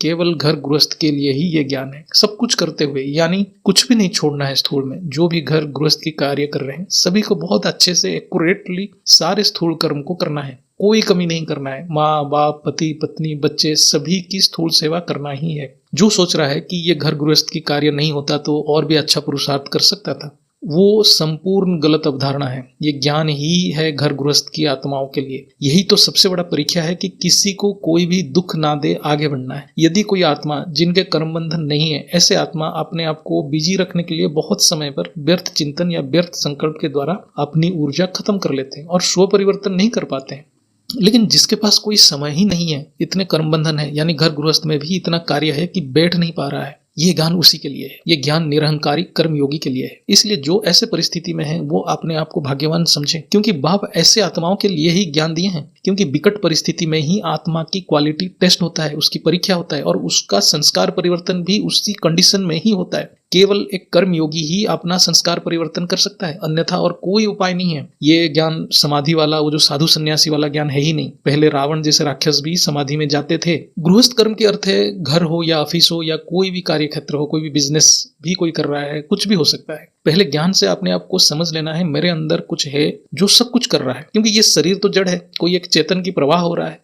केवल घर गृहस्थ के लिए ही ये ज्ञान है। सब कुछ करते हुए, यानी कुछ भी नहीं छोड़ना है स्थूल में। जो भी घर गृहस्थ की कार्य कर रहे हैं सभी को बहुत अच्छे से एक्यूरेटली सारे स्थूल कर्म को करना है, कोई कमी नहीं करना है। माँ बाप, पति पत्नी, बच्चे सभी की स्थूल सेवा करना ही है। जो सोच रहा है कि ये घर गृहस्थ की कार्य नहीं होता तो और भी अच्छा पुरुषार्थ कर सकता था, वो संपूर्ण गलत अवधारणा है। ये ज्ञान ही है घर गृहस्थ की आत्माओं के लिए। यही तो सबसे बड़ा परीक्षा है कि किसी को कोई भी दुख ना दे, आगे बढ़ना है। यदि कोई आत्मा जिनके कर्म बंधन नहीं है, ऐसे आत्मा अपने आप को बिजी रखने के लिए बहुत समय पर व्यर्थ चिंतन या व्यर्थ संकल्प के द्वारा अपनी ऊर्जा खत्म कर लेते हैं और स्व परिवर्तन नहीं कर पाते हैं। लेकिन जिसके पास कोई समय ही नहीं है, इतने कर्म बंधन है, यानी घर गृहस्थ में भी इतना कार्य है कि बैठ नहीं पा रहा है, ये ज्ञान उसी के लिए है। ये ज्ञान निरहंकारी कर्मयोगी के लिए है। इसलिए जो ऐसे परिस्थिति में है वो अपने आप को भाग्यवान समझे, क्योंकि बाप ऐसे आत्माओं के लिए ही ज्ञान दिए हैं। क्योंकि विकट परिस्थिति में ही आत्मा की क्वालिटी टेस्ट होता है, उसकी परीक्षा होता है और उसका संस्कार परिवर्तन भी उसी कंडीशन में ही होता है। केवल एक कर्मयोगी ही अपना संस्कार परिवर्तन कर सकता है, अन्यथा और कोई उपाय नहीं है। ये ज्ञान समाधि वाला, वो जो साधु सन्यासी वाला ज्ञान है ही नहीं। पहले रावण जैसे राक्षस भी समाधि में जाते थे। गृहस्थ कर्म के अर्थ है घर हो या ऑफिस हो या कोई भी कार्य क्षेत्र हो, कोई भी बिजनेस भी कोई कर रहा है, कुछ भी हो सकता है। पहले ज्ञान से अपने आप को समझ लेना है, मेरे अंदर कुछ है जो सब कुछ कर रहा है। क्योंकि ये शरीर तो जड़ है, कोई एक चेतन की प्रवाह हो रहा है।